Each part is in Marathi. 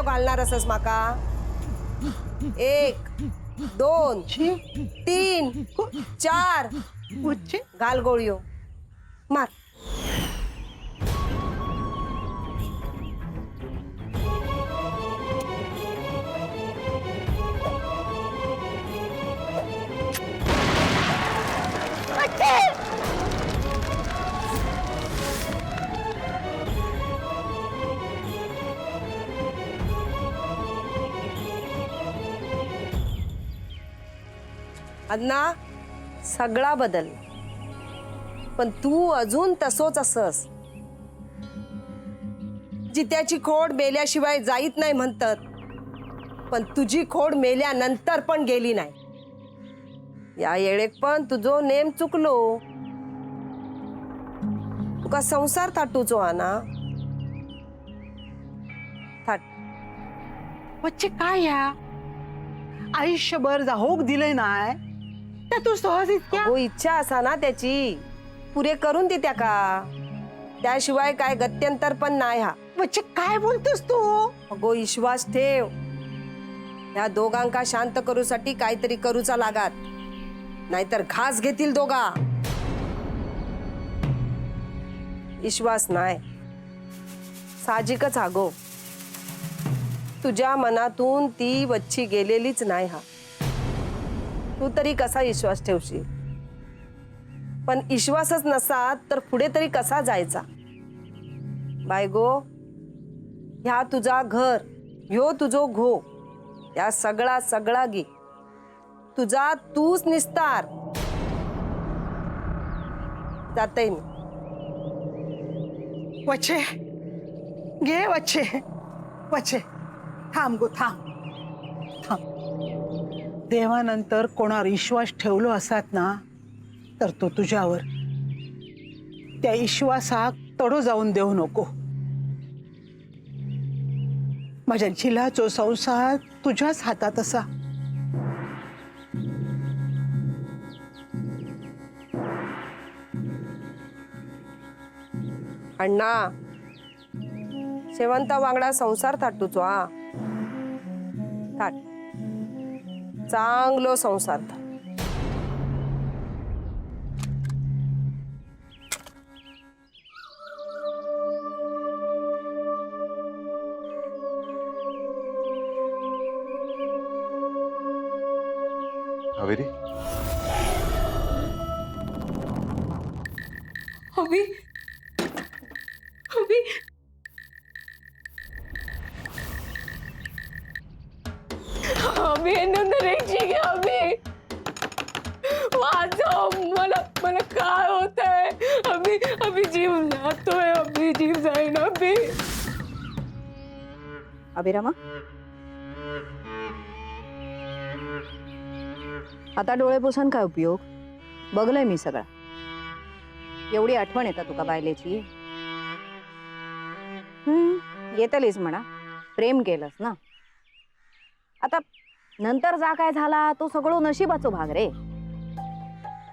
गोळ्यो घालणार असस माका? 1 2 3 4 वच्चे घाल गोळ्यो मार. अण्णा सगळा बदल, पण तू अजून तसोच असस. जित्याची खोड मेल्याशिवाय जाईत नाही म्हणतात, पण तुझी खोड मेल्यानंतर पण गेली नाही. या येळेक पण तुझो नेम चुकलो. तुका संसार थाटूचो हा ना. थाट. वच्चे काय या आयुष्यभर जाहोक दिले नाय त्या तू सहज इतक्या हो इच्छा असा ना त्याची पुरे करून दे त्याका. त्याशिवाय काय गत्यंतर पण नाही. हा वच्चे काय बोलतोस तू? अगो विश्वास ठेव. या दोघांका शांत करूसाठी काहीतरी करूचा लागात, नाहीतर घास घेतील दोघा. विश्वास नाही साहजिकच हा गो. तुझ्या मनातून ती वच्ची गेलेलीच नाही. हा तू तरी कसा विश्वास ठेवशील? पण विश्वासच नसा तर पुढे तरी कसा जायचा? बायगो, ह्या तुझा घर, ह्यो तुझो घो, या सगळा सगळा गे तुझा तूच निस्तार. जाते मी. वच्चे घे वच्चे. वच्चे थांब गो थांब थांब. देवानंतर कोणावर विश्वास ठेवलो असतात ना तर तो तुझ्यावर. त्या विश्वासाक तडो जाऊन देऊ नको. माझ्या झिलाचो संसार तुझ्याच हातात असा. अण्णा शेवंता वांगडा संसार थाटूचो हा. थाट चांगलो संसार थाट. कावेरी अभी अभी अभी नरेश अभी वाचव मला मला काय होतंय? अभी अभी जीव जातोय. अभी जीव जाईन. अभी अभिरामा आता डोळे पुसून काय उपयोग? बघलंय मी सगळं. एवढी आठवण येतं तुका बायलेची? येतलीच म्हणा, प्रेम केलंस ना. आता नंतर जा काय झाला तो सगळं नशिबाचो भाग रे.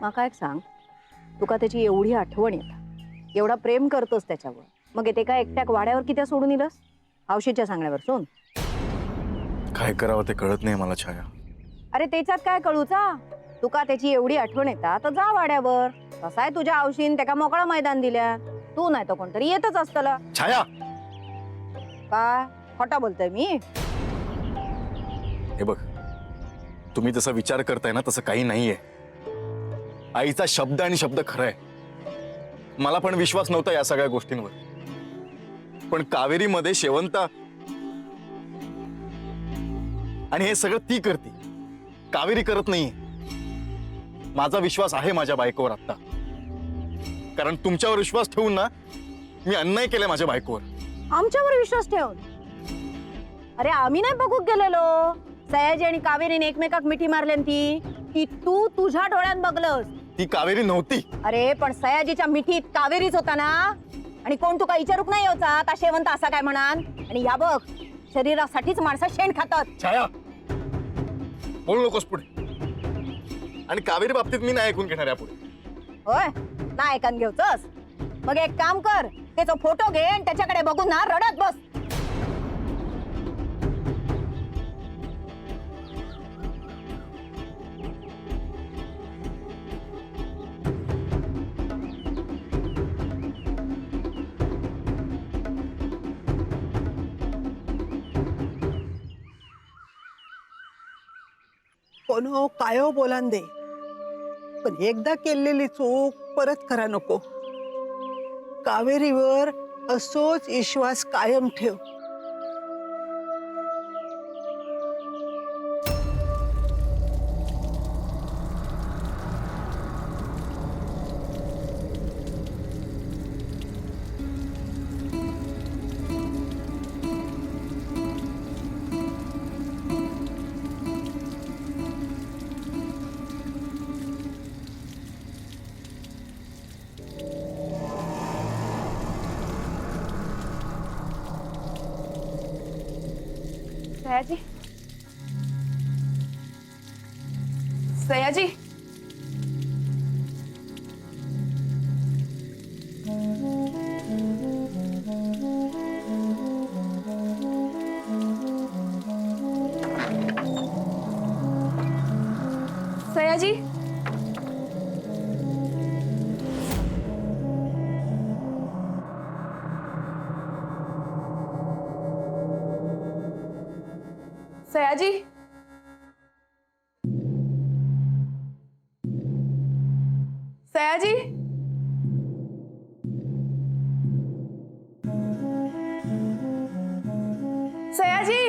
माका एक सांग, तुका त्याची एवढी आठवण येता, एवढा प्रेम करतोस त्याच्यावर, मग येते का एकट्याक वाड्यावर कित्या सोडून इलस? हौशीच्या सांगण्यावर सोन काय करावं ते कळत नाही मला छाया. अरे त्याच्यात काय कळूचा? तुका त्याची एवढी आठवण येता तर जा वाड्यावर. कसाय तुझ्या औशीन त्याका मोकळा मैदान दिल्या. तू नाही तर कोणतरी येतच असतला. छाया काय खोटा बोलतोय मी? हे बघ, तुम्ही जसा विचार करताय ना तसं काही नाहीये. आईचा शब्द आणि शब्द खराय. मला पण विश्वास नव्हता या सगळ्या गोष्टींवर, पण कावेरीमध्ये शेवंता आणि हे सगळं ती करते, कावेरी करत नाहीये. माझा विश्वास आहे माझ्या बायकोवर आता, कारण तुमच्यावर विश्वास ठेवून ना मी अन्याय केलाय माझ्या बायकोवर. आमच्यावर विश्वास ठेवून? अरे आम्ही नाही बघूक गेलेलो. सयाजी आणि कावेरीने एकमेकाक मिठी मारली ती तू तुझ्या डोळ्यात बघलस. ती कावेरी नव्हती. अरे पण सयाजीच्या मिठीत कावेरीच होता ना. आणि कोण तुका विचारूक नाही होता का शेवंत असा काय म्हणान? आणि या बघ, शरीरासाठीच माणसं शेण खातात. छाया बोल नकोस पुढे. आणि कावेरी बाबतीत मी नाही ऐकून घेणार यापुढे. होय ना ऐकून घेऊचस? मग एक काम कर, त्याचा फोटो घे आणि त्याच्याकडे बघून ना रडत बस. कोनो कायो बोलान दे, पण एकदा केलेली चूक परत करा नको. कावेरीवर असोच विश्वास कायम ठेव. सयाजी, सयाजी, सयाजी, सयाजी, सयाजी, सयाजी,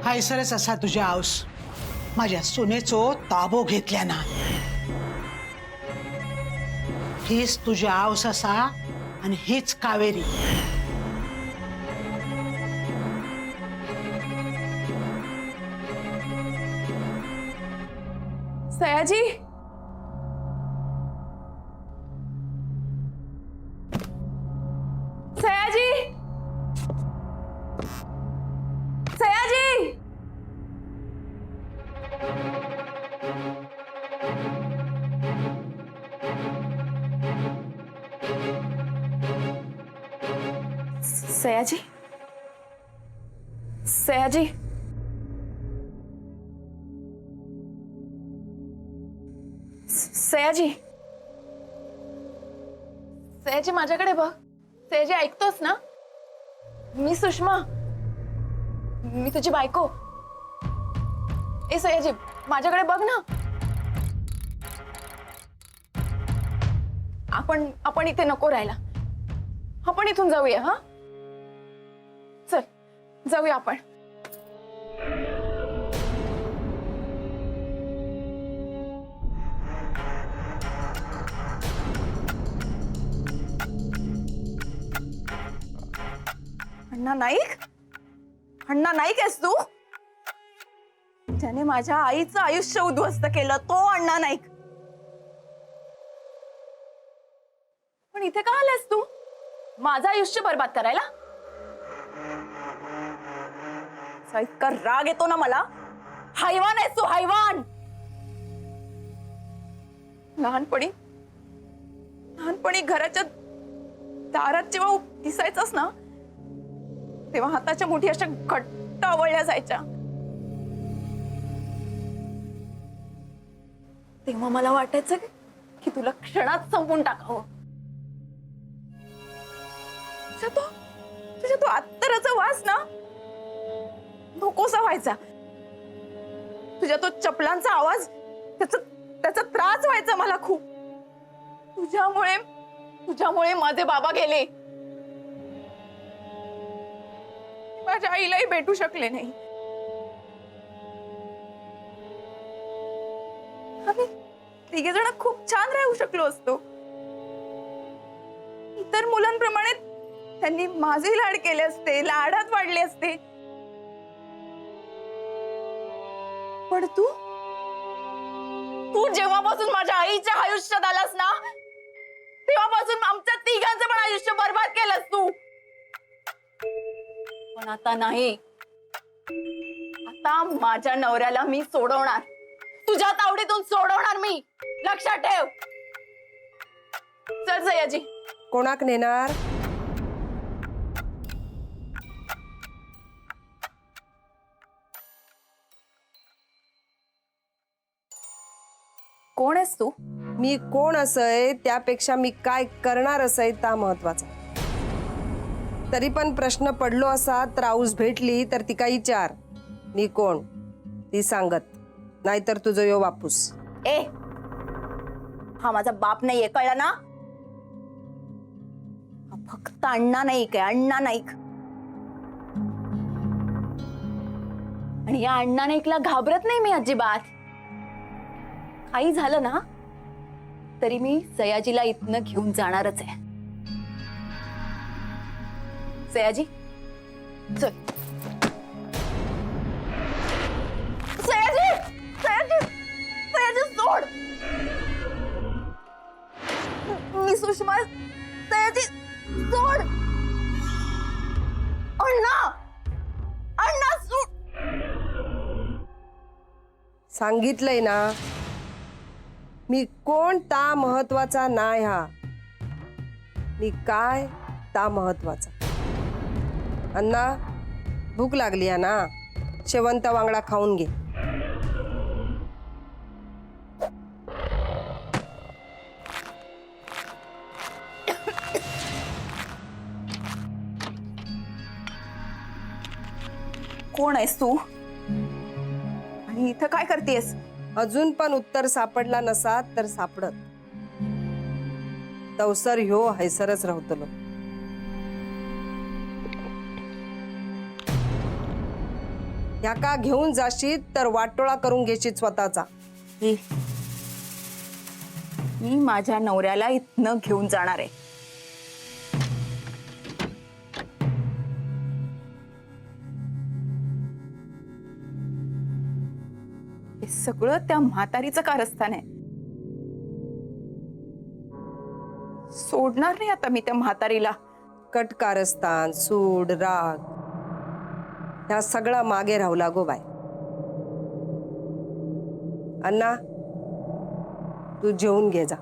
हायसरच असा तुझ्या आऊस माझ्या सुनेचो ताबो घेतल्या ना. हीच तुझ्या आऊस असा आणि हीच कावेरी. सयाजी, सयाजी, सयाजी, सयाजी, सयाजी, सयाजी, सयाजी माझ्याकडे बघ. सयाजी ऐकतोस ना? मी सुषमा, मी तुझी बायको. ए सयाजी माझ्याकडे बघ ना. आपण इथे नको राहायला. आपण इथून जाऊया. हा चल जाऊया आपण. अण्णा नाईक, अण्णा नाईक आहेस तू? त्याने माझ्या आईचं आयुष्य उद्ध्वस्त केलं तो अण्णा नाईक. पण इथे का आलास तू? माझं आयुष्य बर्बाद करायला? इतका राग येतो ना मला. हैवान आहेस तू, हैवान. लहानपणी घराच्या दारात जेव्हा दिसायचंस ना तेव्हा हाताच्या मुठी अशा घट्ट आवळल्या जायच्या. तेव्हा मला वाटायचं की तुला क्षणात संपून टाकावं. तुझ्या तो अत्तराचा वास ना नकोसा व्हायचा. तुझ्या तो चपलांचा आवाज त्याचा त्रास व्हायचा मला खूप. तुझ्यामुळे माझे बाबा गेले. माझ्या आईलाही भेटू शकले नाही. आम्ही तिघे जण खूप छान राहू शकलो असतो. इतर मुलांप्रमाणे त्यांनी माझे लाड केले असते, लाडात वाढले असते. पण तू जेव्हापासून माझ्या आईच्या आयुष्यात आलास ना तेव्हापासून आमच्या तिघांचं पण आयुष्य बर्बाद केलंस तू. पण आता नाही. आता माझ्या नवऱ्याला मी सोडवणार. तुझ्या तावडीतून सोडवणार मी, लक्षात ठेव. चल सयाजी. कोणाक नेणार? कोण आहेस तू? मी कोण असय त्यापेक्षा मी काय करणार असय ता महत्वाचा. तरी पण प्रश्न पडलो असा तर आऊस भेटली तर ती काही विचार, मी कोण ती सांगत, नाहीतर तुझं यो वापूस. ए, हा माझा बाप नाहीये, कळलं ना? हा फक्त अण्णा नाईक आहे, अण्णा नाईक. आणि या अण्णा नाईकला घाबरत नाही मी अजिबात. काही झालं ना तरी मी सयाजीला इथनं घेऊन जाणारच आहे. सयाजी चल. सयाजी, सयाजी, सयाजी सोड. मी सुषमा. सयाजी सोड. अण्णा, अण्णा सोड. सांगितलंय ना मी कोण ता महत्वाचा नाही. हा मी काय ता महत्वाचा. अण्णा भूक लागली आहे ना, शेवंत वांगडा खाऊन घे. कोण आहेस तू आणि इथं काय करतेस? अजून पण उत्तर सापडला नसा तर सापडत. तवसर ह्यो हैसरच राहतलो. ह्या का घेऊन जाशीत तर वाटोळा करून घेशीत स्वतःचा. मी माझ्या नवऱ्याला इथनं घेऊन जाणार आहे. हे सगळं त्या म्हातारीचं कारस्थान आहे. सोडणार नाही आता मी त्या म्हातारीला. कटकारस्थान, सूड, राग ह्या सगळा मागे राहू लागो बाय. अण्णा तू जेवून घे जा.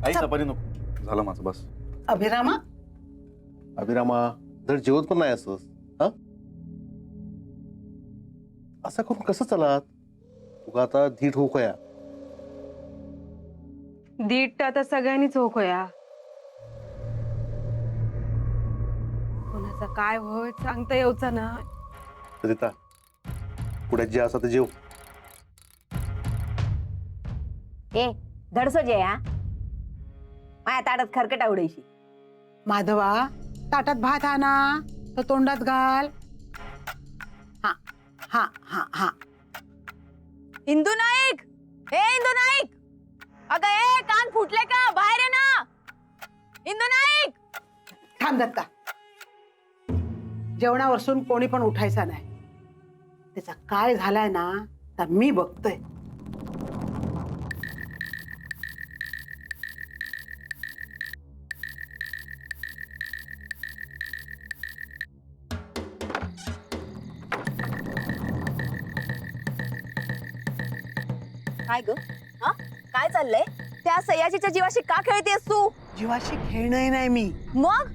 आई चपाती नको, झालं माझं बस. अभिरामा, अभिरामा धड जेवत पण नाही असंच. हा असं करून कसं चलात? तुका आता धीट होऊ कया. दीट आता सगळ्यांनीच हो खोया. कोणाचा काय होय सांगता येऊचा ना. रीता पुढे जे असं ते जेव. ए धडसो जे हा माया ताटात खरकट आवडायची. माधवा, ताटात भात आणा तर तोंडात घाल. हा हा हा हा. इंदू नाईक, हे इंदू नाईक, अगं ए कान फुटले का? बाहेर आहे ना इंदू नाईक. थांब दत्ता, जेवणावरसून कोणी पण उठायचा नाही. त्याचा काय झालाय ना तर मी बघतोय. काय ग? हा काय चाललंय? त्या सयाजीच्या जीवाशी का खेळतेस तू? जीवाशी खेळणं नाही मी. मग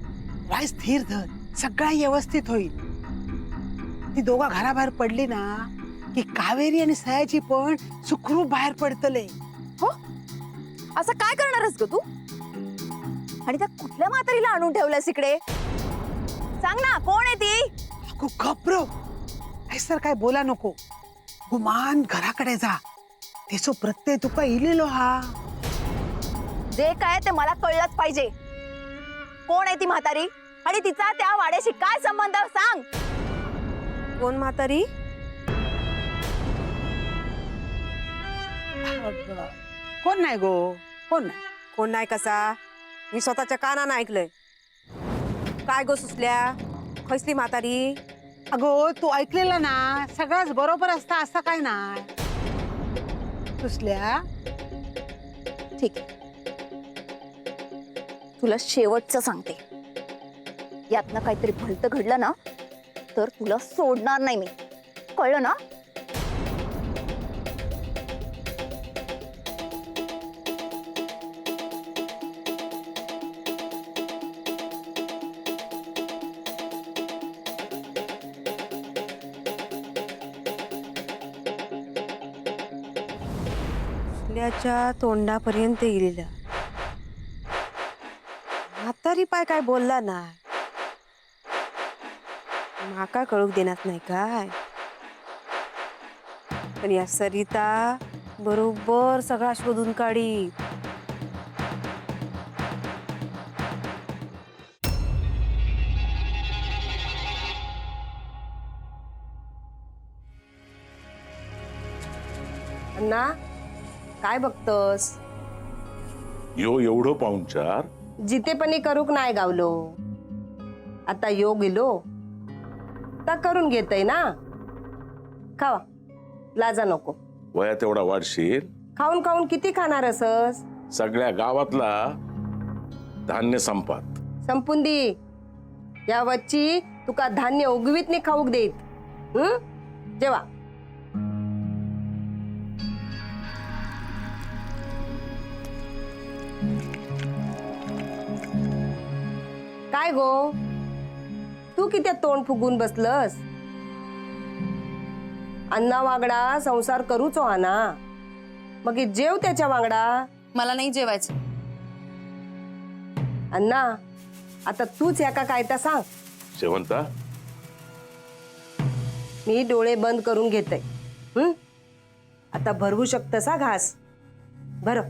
वाय स्थिर धर, सगळं व्यवस्थित होईल. ती दोघा घराबाहेर पडली ना की कावेरी आणि सयाजी पण सुखरूप बाहेर पडतले. हो, असं काय करणारस ग तू? आणि त्या कुठल्या म्हातारीला आणून ठेवलंस इकडे? सांग ना, कोण आहे ती? अगो घबरो, ऐसर काय बोला नको. गुमान घराकडे जा, त्याचो प्रत्यय तुका इलेलो हा. जे काय ते मला कळलंच पाहिजे. कोण आहे ती म्हातारी आणि तिचा त्या वाड्याशी काय संबंध? सांग. कोण म्हातारी? कोण नाही गो, कोण नाही. कोण नाही कसा? मी स्वतःच्या कानानं ऐकलंय. काय गो सुसल्या, खसली म्हातारी? अगो तू ऐकलेला ना, सगळंच बरोबर असतं असं काय नाही. सुसल्या, ठीक आहे, तुला शेवटचं सांगते, यातनं काहीतरी भलतं घडलं ना तर तुला सोडणार नाही मी, कळलं ना? आपल्याच्या तोंडापर्यंत गेलेलं. म्हातारी पाय काय बोलला ना, माका कळूक देणार नाही काय. पण या सरिता बरोबर सगळा शोधून काढी. अण्णा काय बघतोस? यो एवढं पाहुणचार जितेपणी करूक नाही गावलो. आता यो गेलो तर करून घेतय ना. खावा, लाजा नको. वयात एवढा वाढशील, खाऊन खाऊन किती खाणार असस? सगळ्या गावातला धान्य संपात. संपून दे. या वच्ची तुका धान्य उगवीत नाही खाऊक देत. जेवा. काय गो, तू किती तोंड फुगून बसलस? अण्णा वांगडा संसार करूचो हा ना, मग हे जेव त्याच्या वांगडा. मला नाही जेवायचं. अण्णा आता तूच याका काय तर सांग. शेवंता, मी डोळे बंद करून घेते. आता भरवू शकतस हा घास. भर.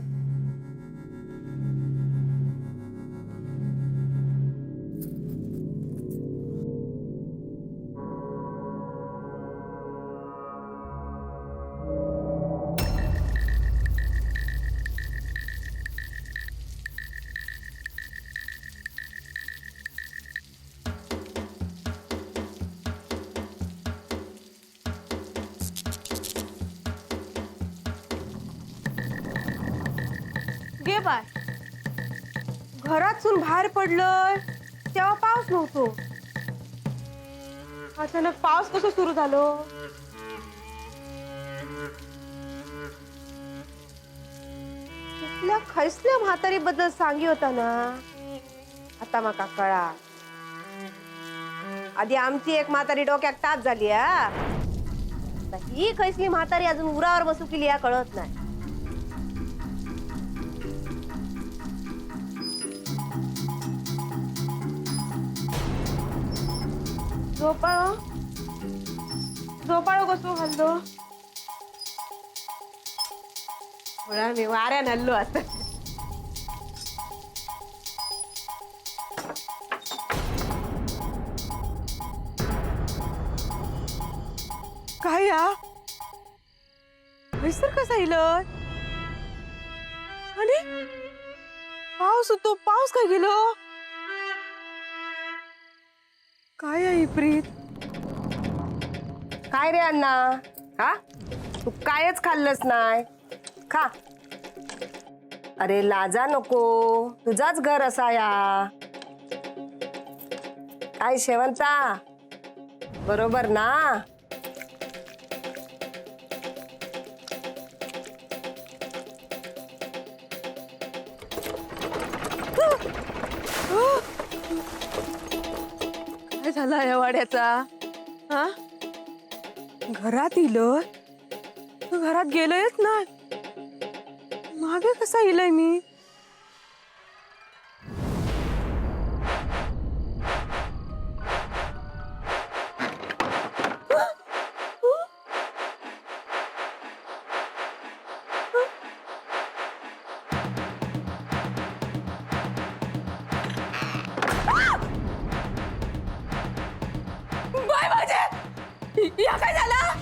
गे बाय, घरातून बाहेर पडलोय तेव्हा पाऊस नव्हतो. अचानक पाऊस कसं सुरू झालो? तिथल्या खैसल्या म्हातारी बद्दल सांगी होता ना, आता माका कळा. आधी आमची एक म्हातारी डोक्यात टाच झाली हा. आता ही खैसली म्हातारी अजून उरावर बसू केली या कळत नाही. झोपाळो झोपाळो कसो हल्लो? थोडा मी वाऱ्यान हल्लो आता. काय या हैसर कसा येईल? आणि पाऊस होतो, पाऊस काय गेलो? काय आहे प्रीत? काय रे अण्णा, हा तू कायच खाल्लंस नाही. खा. अरे लाजा नको, तुझाच घर असा या. काय शेवंता, बरोबर ना? काय झाला या वाड्याचा? हा, घरात इलोय, घरात गेलोयच नाही. मागे कसा इलोय मी? बाय माझे, या काय झालं?